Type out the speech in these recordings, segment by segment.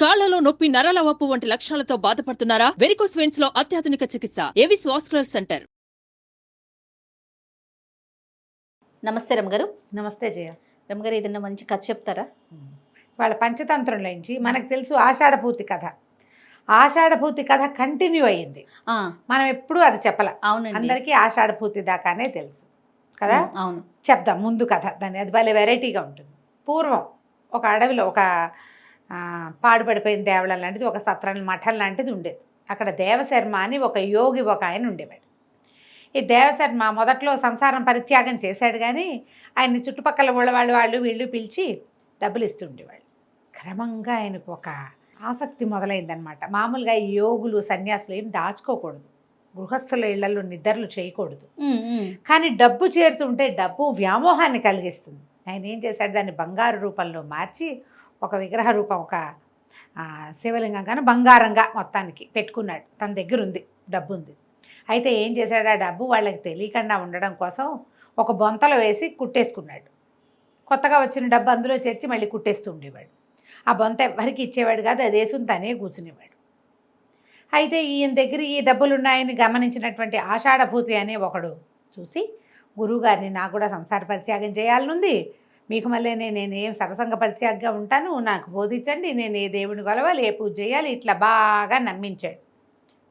కాళ్లలో నొప్పి, నరాల వాపు వంటి లక్షణాలతో బాధపడుతున్నారా? వెరికోస్ వెయిన్స్ లో అత్యాధునిక చికిత్స ఏవిస్ వాస్కులర్ సెంటర్. నమస్తే రమగారు. నమస్తే జయ. రమగారు, ఏదన్నా మంచి కథ చెప్తారా? వాళ్ళ పంచతంత్రంలోంచి మనకు తెలుసు ఆషాఢభూతి కథ. ఆషాఢభూతి కథ కంటిన్యూ అయ్యింది. మనం ఎప్పుడూ అది చెప్పాల. అవునండి, అందరికీ ఆషాఢభూతి దాకానే తెలుసు కదా. అవును, చెప్దాం ముందు కథ. దాన్ని అది భలే వెరైటీగా ఉంటుంది. పూర్వం ఒక అడవిలో ఒక పాడుపడిపోయిన దేవళం లాంటిది, ఒక సత్రం మఠం లాంటిది ఉండేది. అక్కడ దేవశర్మ అని ఒక యోగి ఒక ఆయన ఉండేవాడు. ఈ దేవశర్మ మొదట్లో సంసారం పరిత్యాగం చేశాడు, కానీ ఆయన్ని చుట్టుపక్కల వాళ్ళు వీళ్ళు పిలిచి డబ్బులు ఇస్తుండేవాళ్ళు. క్రమంగా ఆయనకు ఒక ఆసక్తి మొదలైందనమాట. మామూలుగా ఈ యోగులు సన్యాసులు ఏం దాచుకోకూడదు, గృహస్థుల ఇళ్లలో నిద్రలు చేయకూడదు. కానీ డబ్బు చేరుతుంటే డబ్బు వ్యామోహాన్ని కలిగిస్తుంది. ఆయన ఏం చేశాడు, దాన్ని బంగారు రూపంలో మార్చి ఒక విగ్రహ రూపం, ఒక శివలింగం కానీ బంగారంగా మొత్తానికి పెట్టుకున్నాడు. తన దగ్గర ఉంది, డబ్బు ఉంది. అయితే ఏం చేశాడు, ఆ డబ్బు వాళ్ళకి తెలియకుండా ఉండడం కోసం ఒక బొంతలో వేసి కుట్టేసుకున్నాడు. కొత్తగా వచ్చిన డబ్బు అందులో చేర్చి మళ్ళీ కుట్టేస్తూ ఉండేవాడు. ఆ బొంత ఎవరికి ఇచ్చేవాడు కాదు, అది వేసుకుని తనే కూర్చునేవాడు. అయితే ఈయన దగ్గర ఈ డబ్బులు ఉన్నాయని గమనించినటువంటి ఆషాఢభూతి అనే ఒకడు చూసి, గురువుగారిని నాకు కూడా సంసార పరిత్యాగం చేయాలనుంది, మీకు మళ్ళీ నేనేం సరసంగ పరిత్యాగంగా ఉంటాను, నాకు బోధించండి, నేను ఏ దేవుని కొలవాలి, ఏ పూజ చేయాలి, ఇట్లా బాగా నమ్మించాడు.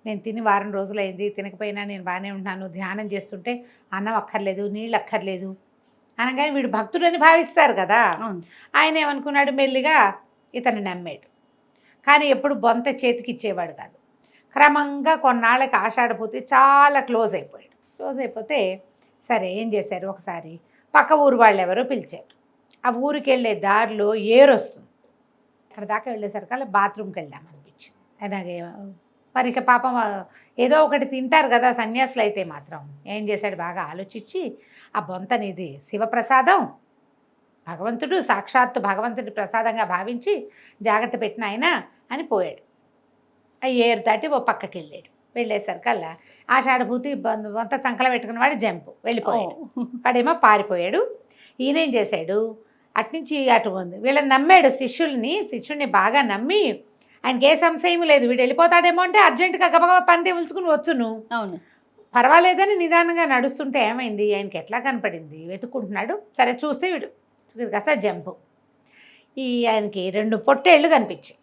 నేను తిని వారం రోజులైంది, తినకపోయినా నేను బాగానే ఉంటున్నాను, ధ్యానం చేస్తుంటే అన్నం అక్కర్లేదు, నీళ్ళు అక్కర్లేదు అనగానే వీడు భక్తుడని భావిస్తారు కదా. ఆయన ఏమనుకున్నాడు, మెల్లిగా ఇతన్ని నమ్మాడు. కానీ ఎప్పుడు బొంత చేతికి ఇచ్చేవాడు కాదు. క్రమంగా కొన్నాళ్ళకి ఆషాఢభూతి చాలా క్లోజ్ అయిపోతే సరే ఏం చేశారు, ఒకసారి పక్క ఊరు వాళ్ళు ఎవరో పిలిచారు. ఆ ఊరికి వెళ్ళే దారిలో ఏరు వస్తుంది. అక్కడ దాకా వెళ్ళేసరికల్లా బాత్రూమ్కి వెళ్దామనిపించింది. అలాగే మరి ఇక పాపం ఏదో ఒకటి తింటారు కదా సన్యాసులు అయితే మాత్రం. ఏం చేశాడు, బాగా ఆలోచించి ఆ బొంతనిది శివప్రసాదం, భగవంతుడు సాక్షాత్తు భగవంతుడి ప్రసాదంగా భావించి జాగ్రత్త పెట్టిన ఆయన అని పోయాడు. ఆ ఏరు దాటి ఓ పక్కకి వెళ్ళాడు. వెళ్ళేసరికల్లా ఆషాఢభూతి బొంత చంకల పెట్టుకున్న వాడు జంపు వెళ్ళిపోయాడు. వాడేమో పారిపోయాడు. ఈయనేం చేశాడు, అట్నుంచి అటు ఉంది వీళ్ళని నమ్మాడు, శిష్యుడిని బాగా నమ్మి ఆయనకి ఏ సంశయం లేదు, వీడు వెళ్ళిపోతాడేమో అంటే అర్జెంటుగా గబగబా పంది ఉలుచుకుని వచ్చును. అవును, పర్వాలేదని నిదానంగా నడుస్తుంటే ఏమైంది, ఆయనకి ఎట్లా కనపడింది, వెతుక్కుంటున్నాడు. సరే చూస్తే వీడు కాస్త జంపు. ఆయనకి 2 పొట్టేళ్ళు కనిపించాయి.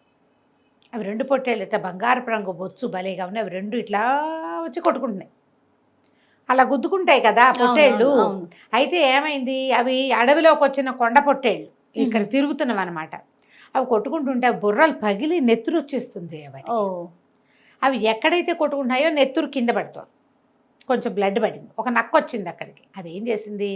అవి 2 పొట్టేళ్ళు ఇట్లా బంగారపు రంగు బొచ్చు భలేగా ఉన్నాయి. అవి 2 ఇట్లా వచ్చి కొట్టుకుంటున్నాయి. అలా గుద్దుకుంటాయి కదా పొట్టేళ్ళు. అయితే ఏమైంది, అవి అడవిలోకి వచ్చిన కొండ పొట్టేళ్ళు ఇక్కడ తిరుగుతున్నాం అనమాట. అవి కొట్టుకుంటుంటే అవి బుర్రలు పగిలి నెత్తురు వచ్చేస్తుంది. అవి ఎక్కడైతే కొట్టుకుంటున్నాయో నెత్తురు కింద పడుతుంది, కొంచెం బ్లడ్ పడింది, ఒక నక్క వచ్చింది అక్కడికి. అది ఏం చేసింది,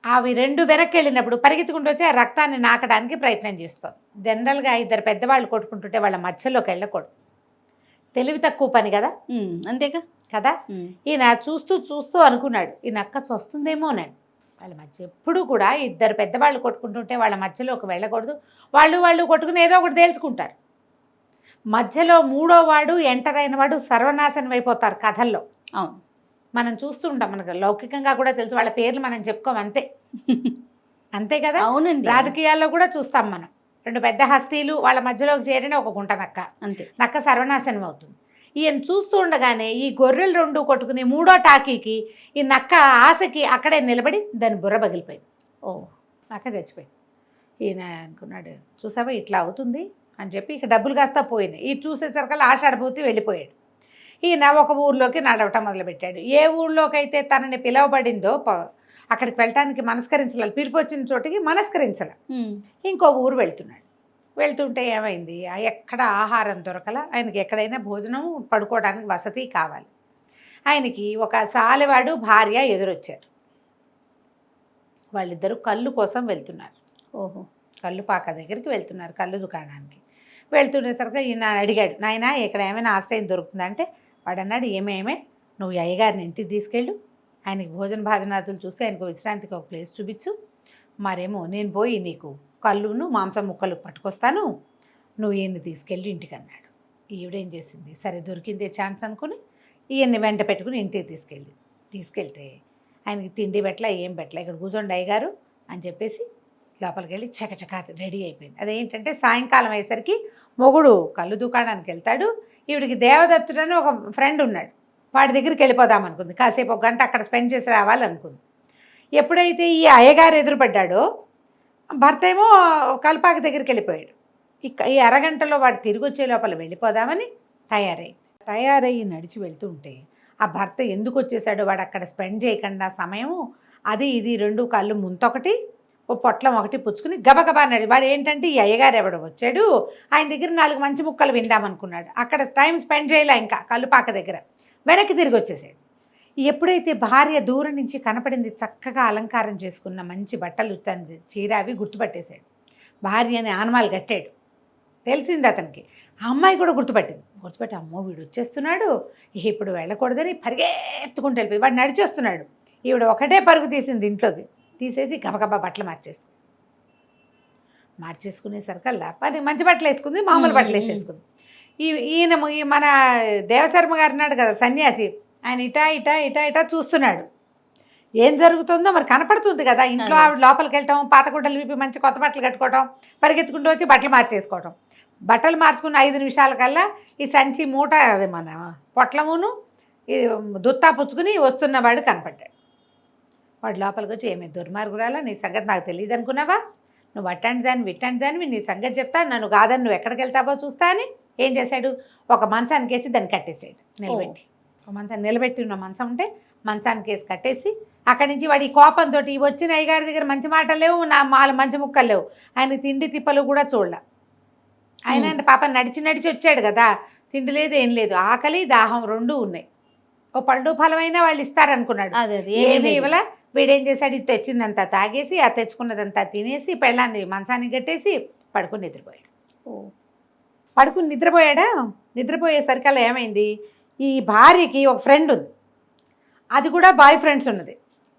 అవి 2 వెనక్కి వెళ్ళినప్పుడు పరిగెత్తుకుంటూ వచ్చి ఆ రక్తాన్ని నాకడానికి ప్రయత్నం చేస్తుంది. జనరల్గా 2 పెద్దవాళ్ళు కొట్టుకుంటుంటే వాళ్ళ మధ్యలోకి వెళ్ళకూడదు, తెలివి తక్కువ పని కదా. అంతేగా కదా. ఈయన చూస్తూ అనుకున్నాడు, ఈ నక్క చస్తుందేమోనండి. వాళ్ళ మధ్య ఎప్పుడు కూడా 2 పెద్దవాళ్ళు కొట్టుకుంటుంటే వాళ్ళ మధ్యలోకి వెళ్ళకూడదు. వాళ్ళు కొట్టుకుని ఏదో ఒకటి తేల్చుకుంటారు. మధ్యలో 3వ వాడు ఎంటర్ అయిన వాడు సర్వనాశనం అయిపోతారు కథల్లో. అవును, మనం చూస్తూ ఉంటాం, మనకు లౌకికంగా కూడా తెలుసు. వాళ్ళ పేర్లు మనం చెప్పుకోం, అంతే కదా. అవునండి, రాజకీయాల్లో కూడా చూస్తాం మనం. 2 పెద్ద హస్తీలు వాళ్ళ మధ్యలోకి చేరిన ఒక గుంట నక్క, అంతే, నక్క సర్వనాశనం అవుతుంది. ఈయన చూస్తూ ఉండగానే ఈ గొర్రెలు 2 కొట్టుకుని 3వ టాకీకి ఈ నక్క ఆశకి అక్కడే నిలబడి దాని బుర్ర పగిలిపోయింది. నక్క చచ్చిపోయింది. ఈయన అనుకున్నాడు, చూసావా ఇట్లా అవుతుంది అని చెప్పి ఇక డబ్బులు కాస్తా పోయినాయి. ఈ చూసేసరికల్లా ఆషాఢభూతి వెళ్ళిపోయాడు. ఈయన ఒక ఊర్లోకి నడవటం మొదలుపెట్టాడు. ఏ ఊళ్ళోకి అయితే తనని పిలవబడిందో అక్కడికి వెళ్ళటానికి మనస్కరించాలి, పిలుపు వచ్చిన చోటికి మనస్కరించాలి. ఇంకో ఊరు వెళ్తుంటే ఏమైంది, ఎక్కడ ఆహారం దొరకల. ఆయనకి ఎక్కడైనా భోజనం పడుకోవడానికి వసతి కావాలి. ఆయనకి ఒక సాలెవాడు భార్య ఎదురొచ్చారు. వాళ్ళిద్దరూ కళ్ళు కోసం వెళ్తున్నారు. కళ్ళు పాక దగ్గరికి వెళ్తున్నారు, కళ్ళు దుకాణానికి. వెళ్తుండేసరికి ఈయన అడిగాడు, నాయనా ఇక్కడ ఏమైనా ఆశ్రయం దొరుకుతుందంటే వాడు అన్నాడు, ఏమేమే నువ్వు అయ్యగారిని ఇంటికి తీసుకెళ్ళు, ఆయనకి భాజనాదులు చూసి ఆయనకు విశ్రాంతికి ఒక ప్లేస్ చూపించు, మరేమో నేను పోయి నీకు కళ్ళును మాంసం ముక్కలు పట్టుకొస్తాను, నువ్వు ఈయన్ని తీసుకెళ్ళి ఇంటికి అన్నాడు. ఈవిడేం చేసింది, సరే దొరికిందే ఛాన్స్ అనుకుని ఈయన్ని వెంట పెట్టుకుని ఇంటికి తీసుకెళ్తే ఆయనకి తిండి పెట్టలా, ఏం పెట్టలా. ఇక్కడ కూర్చోండి అయ్యగారు అని చెప్పేసి లోపలికి వెళ్ళి చకచకా రెడీ అయిపోయింది. అదేంటంటే సాయంకాలం అయ్యేసరికి మొగుడు కళ్ళు దుకాణానికి వెళ్తాడు. ఈవిడికి దేవదత్తుడు అని ఒక ఫ్రెండ్ ఉన్నాడు, వాడి దగ్గరికి వెళ్ళిపోదాం అనుకుంది. కాసేపు ఒక గంట అక్కడ స్పెండ్ చేసి రావాలనుకుంది. ఎప్పుడైతే ఈ అయ్యగారు ఎదురుపడ్డాడో భర్త ఏమో కల్పాక దగ్గరికి వెళ్ళిపోయాడు. ఈ అరగంటలో వాడు తిరిగి వచ్చే లోపల వెళ్ళిపోదామని తయారయ్యి నడిచి వెళ్తూ ఉంటే ఆ భర్త ఎందుకు వచ్చేసాడో వాడు అక్కడ స్పెండ్ చేయకుండా సమయం అది ఇది 2 కళ్ళు ముంతొకటి ఓ పొట్లం ఒకటి పుచ్చుకుని గబగబా నడి. వాడు ఏంటంటే ఈ అయ్యగారు ఎవడో వచ్చాడు, ఆయన దగ్గర 4 మంచి ముక్కలు విందామనుకున్నాడు. అక్కడ టైం స్పెండ్ చేయలే, ఇంకా కల్లుపాక దగ్గర వెనక్కి తిరిగి వచ్చేసాడు. ఎప్పుడైతే భార్య దూరం నుంచి కనపడింది, చక్కగా అలంకారం చేసుకున్న మంచి బట్టలు తన చీర అవి గుర్తుపట్టేశాడు. భార్యని ఆనమాలు కట్టాడు, తెలిసింది అతనికి. ఆ అమ్మాయి కూడా గుర్తుపట్టి అమ్మో వీడు వచ్చేస్తున్నాడు, ఇప్పుడు వెళ్ళకూడదని పరిగెత్తుకుంటూ వెళ్ళిపోయి వాడు నడిచేస్తున్నాడు. ఈవిడ ఒకటే పరుగు తీసింది ఇంట్లోకి, తీసేసి గబగబా బట్టలు మార్చేసుకునేసరికల్లా పని మంచి బట్టలు వేసుకుంది, మామూలు బట్టలు వేసేసుకుంది. ఈయన మన దేవశర్మ గారు ఉన్నాడు కదా సన్యాసి, ఆయన ఇటా చూస్తున్నాడు. ఏం జరుగుతుందో మరి కనపడుతుంది కదా. ఇంట్లో ఆవిడ లోపలికి వెళ్ళటం, పాత గుడ్డలు విప్పి మంచి కొత్త బట్టలు కట్టుకోవటం, పరిగెత్తుకుంటూ వచ్చి బట్టలు మార్చేసుకోవటం. బట్టలు మార్చుకున్న 5 నిమిషాల కల్లా ఈ సంచి మూట అది మన పొట్లమును ఈ దుత్తా పుచ్చుకుని వస్తున్నవాడు కనపడ్డాడు. వాడు లోపలికి వచ్చి ఏమే దుర్మార్గురాలా, నీ సంగతి నాకు తెలియదు అనుకున్నావా, నువ్వు అట్టంటి దానివి నీ సంగతి చెప్తా, నన్ను కాదని నువ్వు ఎక్కడికి వెళ్తావో చూస్తా అని ఏం చేశాడు, ఒక మంచానికి వేసి దాన్ని కట్టేసాడు. ఒక నిలబెట్టి ఉన్న మంచం ఉంటే మంచానికి వేసి కట్టేసి అక్కడి నుంచి వాడి కోపంతో వచ్చిన అయ్యగారి దగ్గర మంచి మాటలు లేవు, నా మంచి ముక్కలు లేవు, ఆయన తిండి తిప్పలు కూడా చూడలే. ఆయన అంటే పాప నడిచి వచ్చాడు కదా, తిండి లేదు ఏం లేదు, ఆకలి దాహం 2 ఉన్నాయి. ఓ పళ్ళు ఫలమైనా వాళ్ళు ఇస్తారనుకున్నాడు, ఏమీ ఇవ్వలా. వీడేం చేశాడు, ఇది తెచ్చిందంతా తాగేసి ఆ తెచ్చుకున్నదంతా తినేసి పెళ్ళాన్ని మంచానికి కట్టేసి పడుకుని నిద్రపోయాడా. నిద్రపోయేసరికల్లా ఏమైంది, ఈ భార్యకి ఒక ఫ్రెండ్ ఉంది, అది కూడా బాయ్ ఫ్రెండ్స్ ఉన్నది.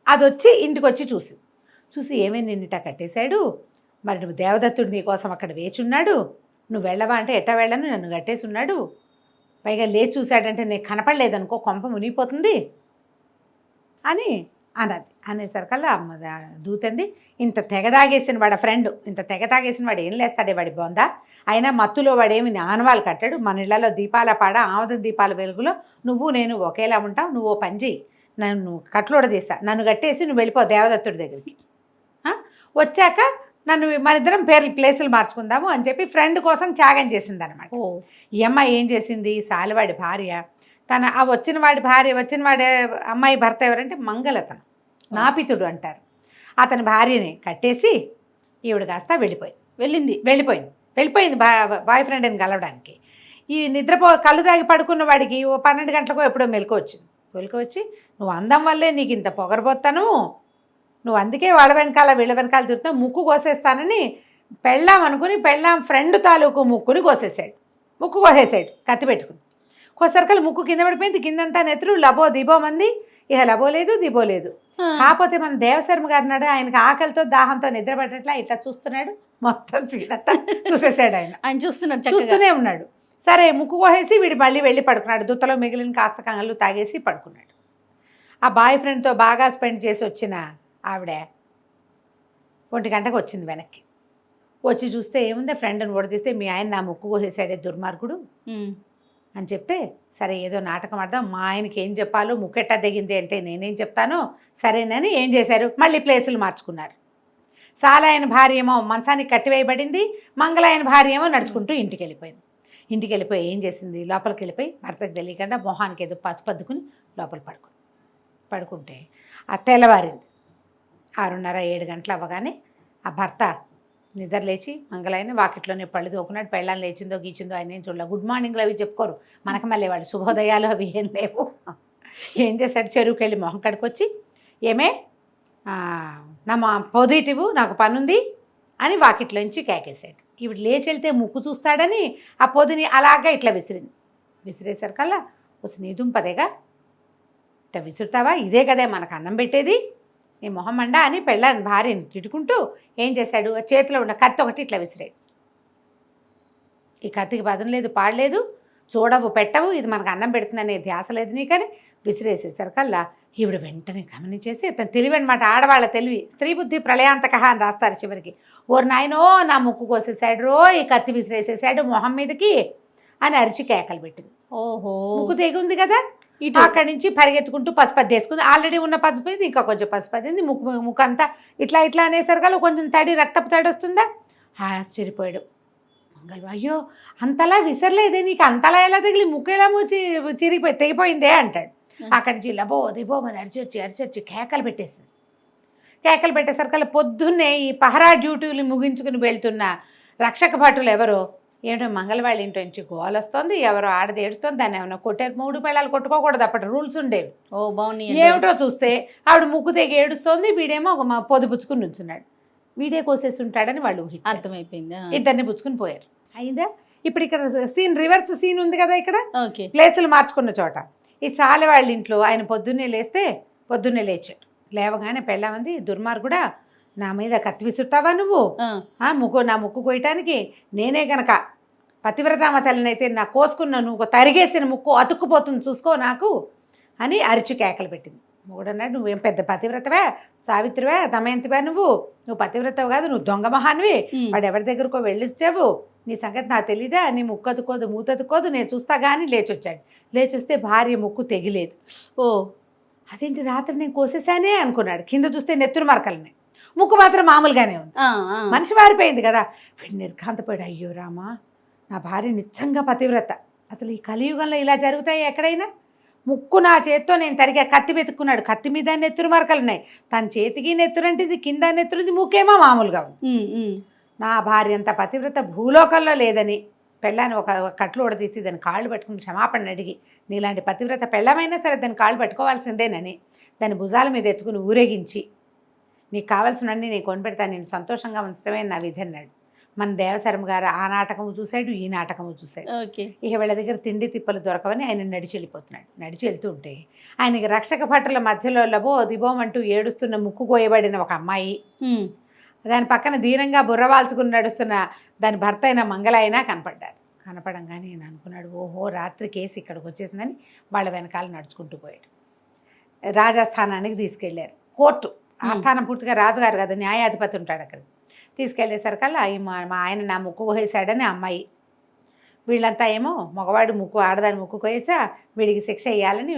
అది వచ్చి ఇంటికి వచ్చి చూసి ఏమైంది, నిన్నిట కట్టేశాడు, మరి నువ్వు దేవదత్తుడు నీ కోసం అక్కడ వేచున్నాడు, నువ్వు వెళ్ళవా అంటే ఎట్టా వెళ్ళను, నన్ను కట్టేసి ఉన్నాడు, పైగా లేచి చూశాడంటే నేను కనపడలేదనుకో కొంప మునిగిపోతుంది అని అన్నది. అనేసరికల్లా దూతంది, ఇంత తెగ తాగేసిన వాడు ఫ్రెండ్, ఇంత తెగ తాగేసిన వాడు ఏం లేస్తాడే వాడి బొందా, అయినా మత్తులో వాడేమి ఆనవాళ్ళు కట్టాడు, మన ఇళ్లలో దీపాల పాడ ఆమదం దీపాల వెలుగులో నువ్వు నేను ఒకేలా ఉంటావు, నువ్వు ఓ పని చేయి, నన్ను కట్లోడ తీస్తా, నన్ను కట్టేసి నువ్వు వెళ్ళిపో దేవదత్తుడి దగ్గరికి, వచ్చాక నన్ను మనిద్దరం ప్లేసులు మార్చుకుందాము అని చెప్పి ఫ్రెండ్ కోసం త్యాగం చేసింది అనమాట. ఈ అమ్మాయి ఏం చేసింది, సాలివాడి భార్య వచ్చిన వాడి అమ్మాయి భర్త ఎవరంటే మంగళతను నాపితుడు అంటారు, అతని భార్యని కట్టేసి ఈవిడ కాస్త వెళ్ళిపోయింది బాయ్ ఫ్రెండ్ని కలవడానికి. ఈ కళ్ళు తాగి పడుకున్న వాడికి ఓ 12 గంటలకు ఎప్పుడో మెలకు వచ్చి నువ్వు అందం వల్లే నీకు ఇంత పొగరబోతాను, నువ్వు అందుకే వాళ్ళ వెనకాల వీళ్ళ వెనకాల తిరుగుతున్నావు, ముక్కు కోసేస్తానని పెళ్ళాం అనుకుని పెళ్ళాం ఫ్రెండ్ తాలూకు ముక్కు కోసేసాడు కత్తి పెట్టుకుని. కోసరికలు ముక్కు కింద పడిపోయింది, కిందంతా నెత్తురు, లబో దిబో మంది, ఇక లబో లేదు దిబో లేదు. కాకపోతే మన దేవశర్మ గారు నాడు ఆయనకి ఆకలితో దాహంతో నిద్ర పట్టట్లా ఇట్లా చూస్తున్నాడు, మొత్తం సీనంతా చూసేసాడు. ఆయన చూస్తూనే ఉన్నాడు. సరే ముక్కు కోసేసి వీడు మళ్ళీ వెళ్ళి పడుకున్నాడు. దుత్తలో మిగిలిన కాస్త కంగలు తాగేసి పడుకున్నాడు. ఆ బాయ్ ఫ్రెండ్తో బాగా స్పెండ్ చేసి వచ్చిన ఆవిడ 1 గంటకు వచ్చింది వెనక్కి. వచ్చి చూస్తే ఏముంది, ఫ్రెండ్ని ఓడదీస్తే మీ ఆయన నా ముక్కు కోసేసాడే దుర్మార్గుడు అని చెప్తే, సరే ఏదో నాటకం ఆడదాం, మా ఆయనకి ఏం చెప్పాలో ముక్కెట్టా దిగింది అంటే నేనేం చెప్తాను సరేనని ఏం చేశారు, మళ్ళీ ప్లేసులు మార్చుకున్నారు. సాలాయన భార్య ఏమో మంచానికి కట్టివేయబడింది, మంగళాయన భార్య ఏమో నడుచుకుంటూ ఇంటికి వెళ్ళిపోయి ఏం చేసింది, లోపలికి వెళ్ళిపోయి భర్తకు తెలియకుండా మొహానికి ఏదో పద్దుకుని లోపల పడుకుంటే ఆ తెల్లవారింది. 6:30-7 గంటలు అవ్వగానే ఆ భర్త నిద్ర లేచి మంగళాయన వాకిట్లోనే పళ్ళు తోకున్నాడు. పెళ్ళాన్ని లేచిందో గీచిందో ఆయన ఏం చూడలే. గుడ్ మార్నింగ్లు అవి చెప్పుకోరు మనకు, మళ్ళీ వాళ్ళు శుభోదయాలు అవి ఏం లేవు. ఏం చేశాడు, చెరువుకి వెళ్ళి మొహం కడుకొచ్చి ఏమే నా పొదిటివు నాకు పనుంది అని వాకిట్లోంచి కేకేశాడు. ఇవి లేచి వెళ్తే ముక్కు చూస్తాడని ఆ పొదిని అలాగా ఇట్లా విసిరేసరికల్లా వచ్చి నీ దుంపదేగా ఇట్లా విసురుతావా, ఇదే కదే మనకు అన్నం పెట్టేది, నీ మొహం అండా అని పెళ్ళాన్ని భార్యని తిట్టుకుంటూ ఏం చేశాడు, చేతిలో ఉన్న కత్తి ఒకటి ఇట్లా విసిరాడు. ఈ కత్తికి పదం లేదు పాడలేదు, చూడవు పెట్టవు, ఇది మనకు అన్నం పెడుతుందనే ధ్యాస లేదు నీకని విసిరేసేసరికల్లా ఈవిడ వెంటనే గమనించేసి తను తెలివి అనమాట, ఆడవాళ్ళ తెలివి, స్త్రీ బుద్ధి ప్రళయాంతక అని రాస్తారు చివరికి. ఓరు నాయనో నా ముక్కు కోసేసాడు రో, ఈ కత్తి విసిరేసేసాడు మొహం మీదకి అని అరిచి కేకలు పెట్టింది. ఓహో, ముక్కు తెగి ఉంది కదా, అక్కడి నుంచి పరిగెత్తుకుంటూ పసుపది వేసుకుంది. ఆల్రెడీ ఉన్న పసుపు ఇది ఇంకా కొంచెం పసుపు అయింది. ముక్కు అంతా ఇట్లా ఇట్లా అనేసరికల్లా కొంచెం తడి, రక్తపు తడి వస్తుందా. ఆశ్చర్యపోయాడు మంగళ. అయ్యో అంతలా విసరలేదే, నీకు అంతలా ఎలా తగిలి, ముక్కు ఎలా చిరిగిపోయి తెగిపోయిందే అంటాడు. అక్కడి నుంచి లబో దిబో మరి అరిచొచ్చి కేకలు పెట్టేసింది. కేకలు పెట్టేసరికల్లా పొద్దున్నే ఈ పహరా డ్యూటీలు ముగించుకుని వెళ్తున్న రక్షక భటులు ఎవరో, ఏమిటో మంగళవాళ్ళ ఇంటి నుంచి గోల్ వస్తుంది, ఎవరో ఆడది ఏడుస్తుంది, దాన్ని ఏమైనా కొట్టారు. 3 పెళ్ళాలు కొట్టుకోకూడదు, అప్పటి రూల్స్ ఉండేవి. ఓ బాగున్నాయి. ఏమిటో చూస్తే ఆవిడ ముక్కు తెగి ఏడుస్తోంది, వీడేమో ఒక పొది పుచ్చుకుని నుంచున్నాడు. వీడే కోసేసి ఉంటాడని వాళ్ళు ఊహించారు. అర్థమైపోయిందా? ఇద్దరిని పుచ్చుకుని పోయారు. అయిందా? ఇప్పుడు ఇక్కడ సీన్, రివర్స్ సీన్ ఉంది కదా ఇక్కడ, ఓకే, ప్లేసులు మార్చుకున్న చోట. ఈ సాలె వాళ్ళ ఇంట్లో ఆయన పొద్దున్నే లేచాడు. లేవగానే పెళ్ళామంది, దుర్మార్గుడా నా మీద కత్తి విసురుతావా నువ్వు, నా ముక్కు కొయ్యటానికి, నేనే గనక పతివ్రతామ తల్లినైతే నా కోసుకున్న నువ్వు తరిగేసిన ముక్కు అతుక్కుపోతుంది చూసుకో నాకు అని అరిచి కేకలు పెట్టింది. మొగుడన్నాడు, నువ్వేం పెద్ద పతివ్రతవే, సావిత్రివే, దమయంతివే, నువ్వు పతివ్రతవు కాదు, నువ్వు దొంగ మహాన్వి, వాడు ఎవరి దగ్గరకో వెళ్ళొచ్చావు, నీ సంగతి నాకు తెలీదా, నీ ముక్కు అతుక్కోదు మూతతుక్కోదు, నేను చూస్తా కానీ లేచొచ్చాడు. లేచొస్తే భార్య ముక్కు తెగిలేదు. ఓ అదేంటి రాత్రి నేను కోసేసానే అనుకున్నాడు. కింద చూస్తే నెత్తురు మరకలనే, ముక్కు మాత్రం మామూలుగానే ఉంది. మనిషి మారిపోయింది కదా. వీడు నిర్ఘాంతపోయాడు. అయ్యో రామా, నా భార్య నిజంగా పతివ్రత, అసలు ఈ కలియుగంలో ఇలా జరుగుతాయి ఎక్కడైనా? ముక్కు నా చేత్తో నేను తరిగా కత్తి వెతుక్కున్నాడు, కత్తి మీద నెత్తురు మరకలు ఉన్నాయి, తన చేతికి నెత్తురు అంటే ఇది కింద నెత్తురుది, ముక్కేమో మామూలుగా ఉంది. నా భార్య అంత పతివ్రత భూలోకంలో లేదని పెళ్ళాన్ని ఒక కట్లు తీసి దాని కాళ్ళు పట్టుకుని క్షమాపణ అడిగి, నీలాంటి పతివ్రత పెళ్ళమైనా సరే దాని కాళ్ళు పట్టుకోవాల్సిందేనని దాని భుజాల మీద ఎత్తుకుని ఊరేగించి, నీకు కావాల్సినవన్నీ నేను కొనిపెడతాను, నేను సంతోషంగా ఉంచడమే నా విధి అన్నాడు. మన దేవశర్మ గారు ఆ నాటకము చూశాడు, ఈ నాటకము చూశాడు. ఇక వీళ్ళ దగ్గర తిండి తిప్పలు దొరకవని ఆయన నడిచి వెళ్ళిపోతున్నాడు. నడిచి వెళ్తూ ఉంటే ఆయనకి రక్షక భటుల మధ్యలో లబో దిబోమంటూ ఏడుస్తున్న ముక్కు కోయబడిన ఒక అమ్మాయి, దాని పక్కన దీనంగా బుర్రవాల్చుకుని నడుస్తున్న దాని భర్త అయిన మంగళ అయినా కనపడ్డారు. కనపడంగానే నేను అనుకున్నాడు, ఓహో రాత్రి కేసు ఇక్కడికి వచ్చేసిందని వాళ్ళ వెనకాల నడుచుకుంటూ పోయాడు. రాజస్థానానికి తీసుకెళ్లారు. కోర్టు ఆస్థానం పూర్తిగా రాజుగారు కదా, న్యాయాధిపతి ఉంటాడు అక్కడ. తీసుకెళ్లేసరికల్లా మా ఆయన నా ముక్కు కోసేశాడని అమ్మాయి, వీళ్ళంతా ఏమో మగవాడు ముక్కు ఆడదాని ముక్కు కోయచ్చా, వీడికి శిక్ష వేయాలని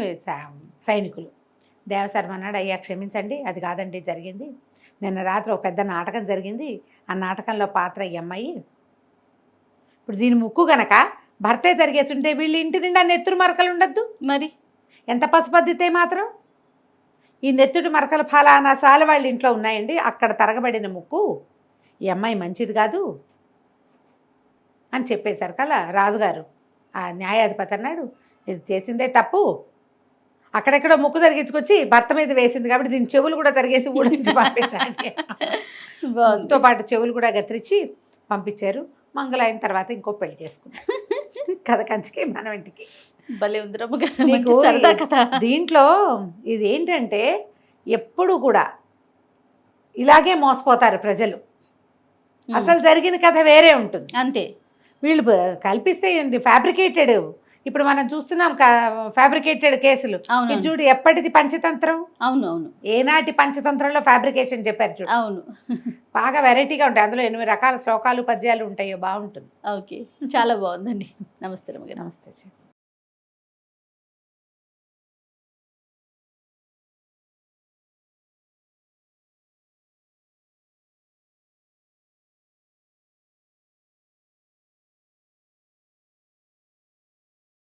సైనికులు. దేవశర్మ అన్నాడు, అయ్యా క్షమించండి, అది కాదండి జరిగింది, నిన్న రాత్రి ఒక పెద్ద నాటకం జరిగింది, ఆ నాటకంలో పాత్ర ఈ అమ్మాయి. ఇప్పుడు దీని ముక్కు గనక భర్తే తరిగేస్తుంటే వీళ్ళు ఇంటి నిండా నెత్తురు మరకలు ఉండద్దు, మరి ఎంత పసుపద్దితే మాత్రం. ఈ నెత్తుడి మరకల ఫలానా సాల వాళ్ళ ఇంట్లో ఉన్నాయండి, అక్కడ తరగబడిన ముక్కు, ఈ అమ్మాయి మంచిది కాదు అని చెప్పేసరికల్లా రాజుగారు ఆ న్యాయాధిపతి అన్నాడు, ఇది చేసిందే తప్పు, అక్కడెక్కడో ముక్కు తరిగించుకొచ్చి భర్త మీద వేసింది కాబట్టి దీని చెవులు కూడా తరిగేసి ఊడించి పంపించాలి. తో పాటు చెవులు కూడా గత్రించి పంపించారు. మంగళ అయిన తర్వాత ఇంకో పెళ్లి చేసుకున్నారు. కథ కంచికి మనం ఇంటికి భలే ఉంది. నీకు దీంట్లో ఇది ఏంటంటే ఎప్పుడు కూడా ఇలాగే మోసపోతారు ప్రజలు. అసలు జరిగిన కథ వేరే ఉంటుంది అంతే. వీళ్ళు కల్పిస్తే ఫ్యాబ్రికేటెడ్. ఇప్పుడు మనం చూస్తున్నాం ఫ్యాబ్రికేటెడ్ కేసులు. చూడు ఎప్పటిది పంచతంత్రం. అవునవును, ఏనాటి పంచతంత్రంలో ఫ్యాబ్రికేషన్ చెప్పారు చూడు. అవును, బాగా వెరైటీగా ఉంటాయి. అందులో 8 రకాల శ్లోకాలు పద్యాలు ఉంటాయో బాగుంటుంది. ఓకే, చాలా బాగుందండి. నమస్తే. నమస్తే.